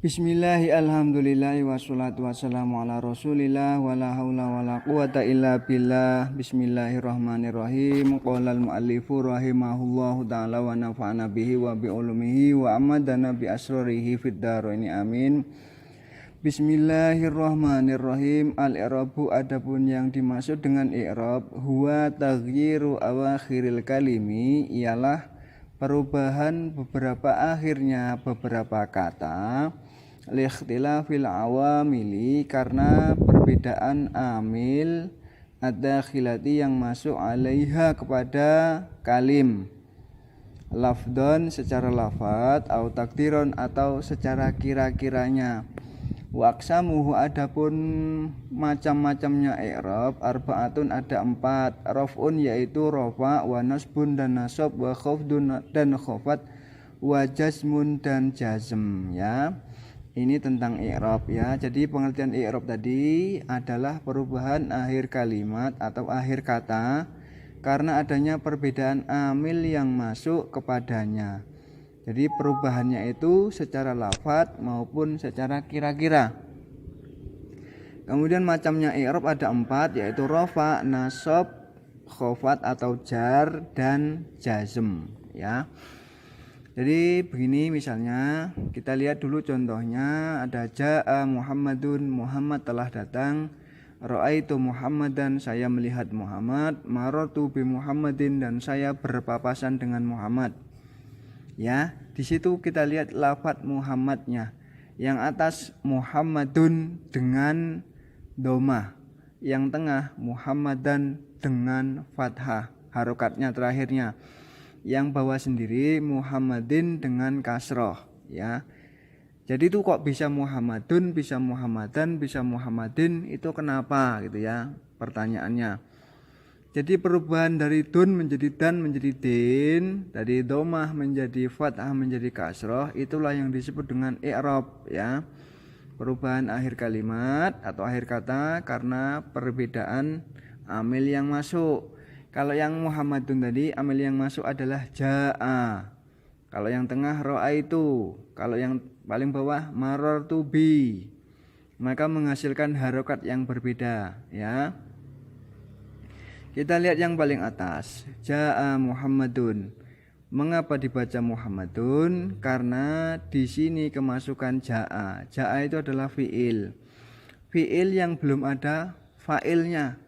Bismillahi alhamdulillahi wassalatu wassalamu ala rasulillah wala haula wala quwata illa billah. Bismillahirrahmanirrahim. Qala al-muallifu rahimahullahu ta'ala wa nafa'ana bihi wa bi ulumihi wa amadana bi asrarihi fid dharaini amin. Bismillahirrahmanirrahim. Al-i'rabu, adapun yang dimaksud dengan i'rab, huwa taghyiru awakhiril kalimi, ialah perubahan beberapa akhirnya beberapa kata, liikhtilafil awamili, karena perbedaan amil, ad-dakhilati yang masuk alaiha kepada kalim, lafdon secara lafad, au takdiron atau secara kira-kiranya. Wa aqsamuhu, adapun macam-macamnya i'rab, arbaatun, ada 4. Raf'un yaitu rafa, wa nasbun dan nasab, wa khafdun dan khafat, wa jazmun dan jazm, ya. Ini tentang i'rab, ya. Jadi pengertian i'rab tadi adalah perubahan akhir kalimat atau akhir kata karena adanya perbedaan amil yang masuk kepadanya. Jadi perubahannya itu secara lafadz maupun secara kira-kira. Kemudian macamnya i'rab ada 4, yaitu rafa, nasab, khafat atau jar, dan jazm, ya. Jadi begini, misalnya kita lihat dulu contohnya. Ada ja'a Muhammadun, Muhammad telah datang. Ra'aitu Muhammadan, saya melihat Muhammad. Marartu bi Muhammadin, dan saya berpapasan dengan Muhammad. Ya, di situ kita lihat lafadz Muhammadnya. Yang atas Muhammadun dengan domah, yang tengah Muhammadan dengan fathah, harokatnya terakhirnya. Yang bawah sendiri Muhammadin dengan kasroh, ya. Jadi itu kok bisa Muhammadun, bisa Muhammadan, bisa Muhammadin, itu kenapa gitu ya pertanyaannya. Jadi perubahan dari dun menjadi dan menjadi din, dari domah menjadi fathah menjadi kasroh, itulah yang disebut dengan i'rab, ya. Perubahan akhir kalimat atau akhir kata karena perbedaan amil yang masuk. Kalau yang Muhammadun tadi, amil yang masuk adalah ja'a. Kalau yang tengah ra'aitu. Kalau yang paling bawah marartu bi. Maka menghasilkan harokat yang berbeda, ya. Kita lihat yang paling atas, ja'a Muhammadun. Mengapa dibaca Muhammadun? Karena di sini kemasukan ja'a. Ja'a itu adalah fi'il. Fi'il yang belum ada fa'ilnya.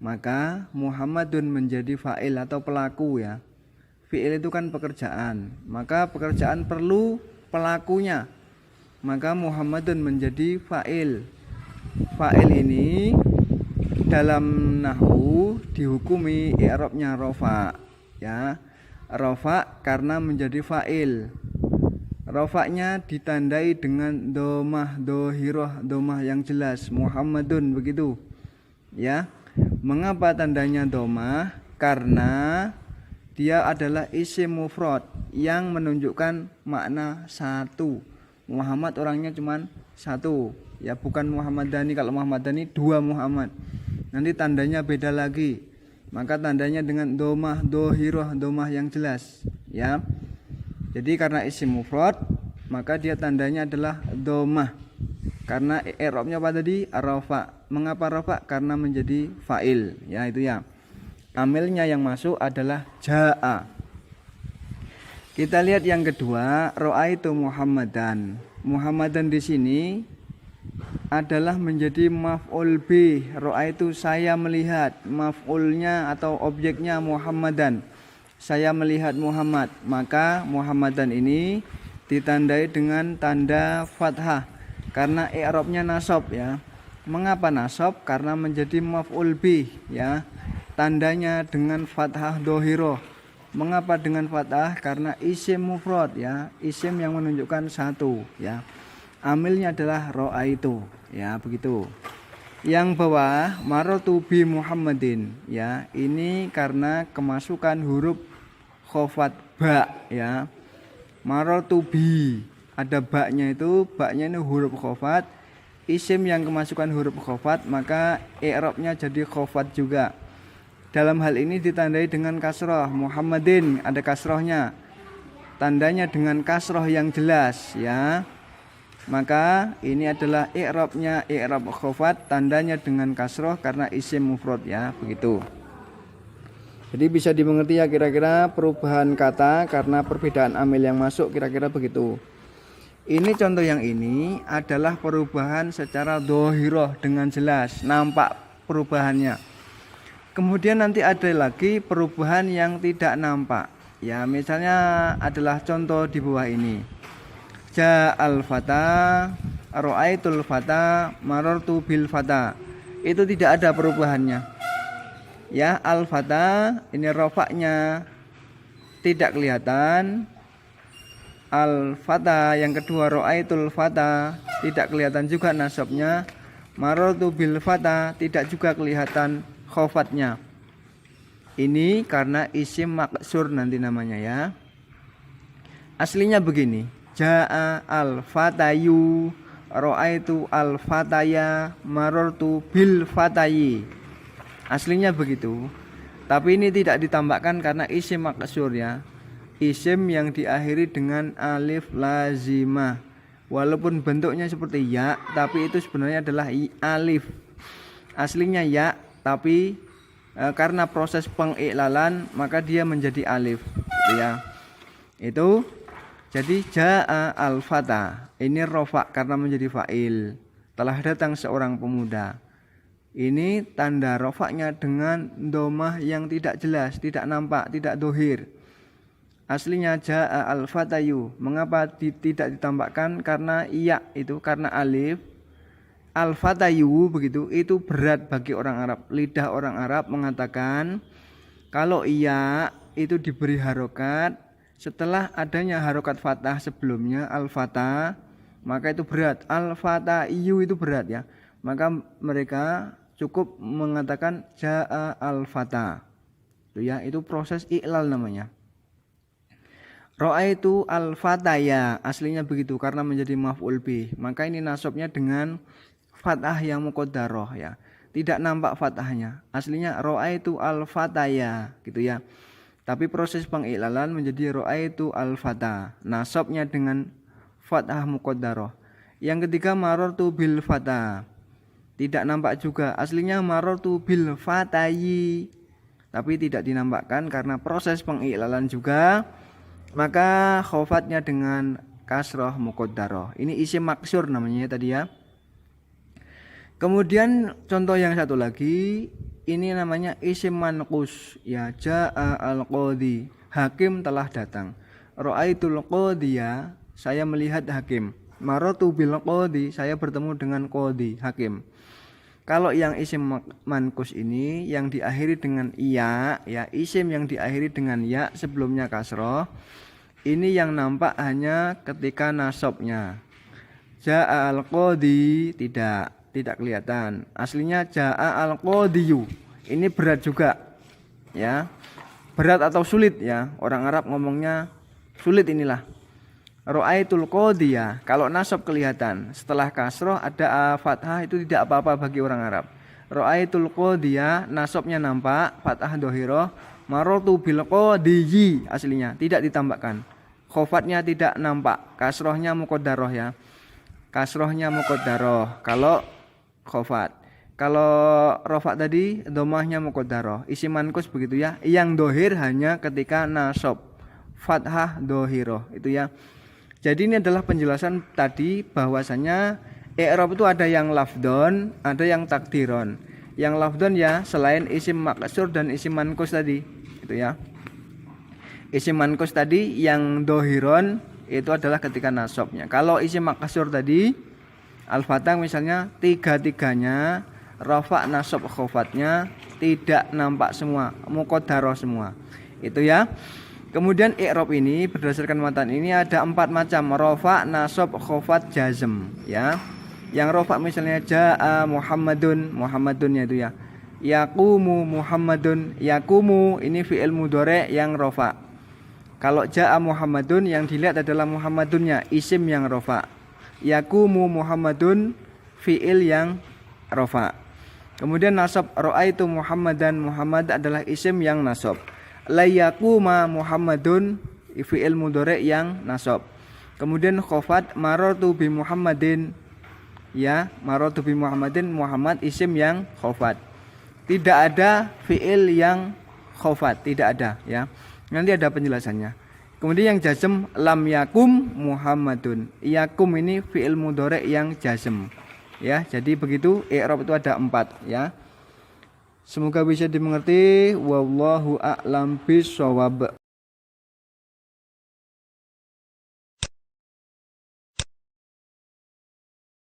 Maka Muhammadun menjadi fa'il atau pelaku, ya. Fi'il itu kan pekerjaan. Maka pekerjaan perlu pelakunya. Maka Muhammadun menjadi fa'il. Fa'il ini dalam nahwu dihukumi i'rabnya rafa, ya. Rafa karena menjadi fa'il. Rafa'nya ditandai dengan domah dohiroh, domah yang jelas, Muhammadun, begitu, ya. Mengapa tandanya domah? Karena dia adalah isim mufrad yang menunjukkan makna satu. Muhammad orangnya cuma satu, ya, bukan Muhammadani. Kalau Muhammadani 2 Muhammad, nanti tandanya beda lagi. Maka tandanya dengan domah dohiroh, domah yang jelas, ya. Jadi karena isim mufrad, maka dia tandanya adalah domah. Karena i'rabnya apa tadi? Rafa. Mengapa rafa? Karena menjadi fa'il, ya, itu ya. Amilnya yang masuk adalah ja'a. Kita lihat yang kedua, ra'aitu Muhammadan. Muhammadan di sini adalah menjadi maf'ul bih. Ra'aitu, saya melihat. Maf'ulnya atau objeknya Muhammadan. Saya melihat Muhammad. Maka Muhammadan ini ditandai dengan tanda fathah karena i'rabnya nasab, ya. Mengapa nasab? Karena menjadi maf'ul bih, ya. Tandanya dengan fathah dohiroh. Mengapa dengan fathah? Karena isim mufrad, ya. Isim yang menunjukkan satu, ya. Amilnya adalah ra'aitu, ya, begitu. Yang bawah marartu bi Muhammadin, ya. Ini karena kemasukan huruf khafat ba, ya. Marartu bi, ada baknya itu, baknya ini huruf khafat. Isim yang kemasukan huruf khafat, maka i'rabnya jadi khafat juga. Dalam hal ini ditandai dengan kasroh. Muhammadin ada kasrohnya. Tandanya dengan kasroh yang jelas, ya. Maka ini adalah i'rabnya i'rab khafat, tandanya dengan kasroh karena isim mufrad ya, begitu. Jadi bisa dimengerti ya kira-kira perubahan kata karena perbedaan amil yang masuk, kira-kira begitu. Ini contoh yang ini adalah perubahan secara dohiroh dengan jelas, nampak perubahannya. Kemudian nanti ada lagi perubahan yang tidak nampak. Ya, misalnya adalah contoh di bawah ini. Ja'al fata, ra'aitul fata, marartu bil fata. Itu tidak ada perubahannya. Ya, al fata ini rofaknya tidak kelihatan. Al fata yang kedua ra'aitul fata tidak kelihatan juga nasabnya. Marartu bil fata tidak juga kelihatan khofatnya. Ini karena isim maksur nanti namanya ya. Aslinya begini. Ja'a al-fatayu, ra'aitu al-fataya, marartu bil fatayi. Aslinya begitu. Tapi ini tidak ditambahkan karena isim maksur ya. Isim yang diakhiri dengan alif lazimah. Walaupun bentuknya seperti ya, tapi itu sebenarnya adalah alif. Aslinya ya, tapi karena proses pengiklalan maka dia menjadi alif gitu ya. Itu jadi ja'a al-fata ini rofa karena menjadi fa'il. Telah datang seorang pemuda. Ini tanda rofaknya dengan domah yang tidak jelas, tidak nampak, tidak dohir. Aslinya ja'a al-fatayu. Mengapa tidak ditambahkan? Karena iya itu karena alif. Al-fatayu begitu, itu berat bagi orang Arab. Lidah orang Arab mengatakan kalau iya itu diberi harokat setelah adanya harokat fathah sebelumnya al-fatah, maka itu berat. Al-fatayu itu berat ya. Maka mereka cukup mengatakan ja'a al-fatah. Itu ya, itu proses iklal namanya. Ra'aitu al-fataya, aslinya begitu karena menjadi maf'ul bih. Maka ini nasabnya dengan fathah yang muqaddarah ya. Tidak nampak fathahnya. Aslinya ra'aitu al-fataya gitu ya. Tapi proses pengiklalan menjadi ra'aitu al-fata. Nasabnya dengan fathah muqaddarah. Yang ketiga marartu bil fata. Tidak nampak juga. Aslinya marartu bil fatayi. Tapi tidak dinampakkan karena proses pengiklalan juga. Maka khofatnya dengan kasroh muqaddarah. Ini isim maksur namanya tadi ya. Kemudian contoh yang satu lagi. Ini namanya isim manqus ya. Ja'a al-qadhi, hakim telah datang. Ra'aitul qadhiya, saya melihat hakim. Maratu bil qadhi, saya bertemu dengan qadhi, hakim. Kalau yang isim manqus ini yang diakhiri dengan ya, isim yang diakhiri dengan ya sebelumnya kasroh. Ini yang nampak hanya ketika nasabnya. Ja'a al-qadhi tidak kelihatan. Aslinya ja'a al-qadhiyu. Ini berat juga. Ya. Berat atau sulit ya. Orang Arab ngomongnya sulit inilah. Ra'aitul qadhiya. Kalau nasab kelihatan, setelah kasroh ada fathah itu tidak apa-apa bagi orang Arab. Ra'aitul qadhiya, nasabnya nampak, fathah dhahirah. Marartu bil qadhiyi aslinya tidak ditambahkan. Khofatnya tidak nampak, kasrohnya muqaddarah ya. Kasrohnya muqaddarah kalau khofat. Kalau rofak tadi domahnya muqaddarah. Isim manqus begitu ya. Yang dohir hanya ketika nasab, fathah dohiroh itu ya. Jadi ini adalah penjelasan tadi bahwasanya i'rab itu ada yang lafdon, ada yang takdiron. Yang lafdon ya selain isim maksur dan isim manqus tadi itu ya. Isim manqus tadi yang dohiron itu adalah ketika nasabnya. Kalau isim maksur tadi al-fatah misalnya tiga-tiganya rafa nasab khofatnya tidak nampak semua, muqaddarah semua. Itu ya. Kemudian i'rab ini berdasarkan matan ini ada 4 macam, rafa, nasab, khofat, jazm ya. Yang rafa misalnya jaa Muhammadun, Muhammadun itu ya. Yaqumu Muhammadun, yaqumu ini fi'il mudhari' yang rafa. Kalau jaa Muhammadun yang dilihat adalah Muhammadunnya, isim yang rafa. Yaqumu Muhammadun, fi'il yang rafa. Kemudian nasab ra'aitu Muhammadan, Muhammad adalah isim yang nasab. La yaquma Muhammadun, fi'il mudhari' yang nasab. Kemudian khofat marartu bi Muhammadin, ya, marartu bi Muhammadin, Muhammad isim yang khofat. Tidak ada fiil yang khofat, tidak ada, ya. Nanti ada penjelasannya. Kemudian yang jazm lam yakum Muhammadun. Yakum ini fiil mudhari yang jazm. Ya, jadi begitu i'rab itu ada 4, ya. Semoga bisa dimengerti. Wallahu a'lam bishawab.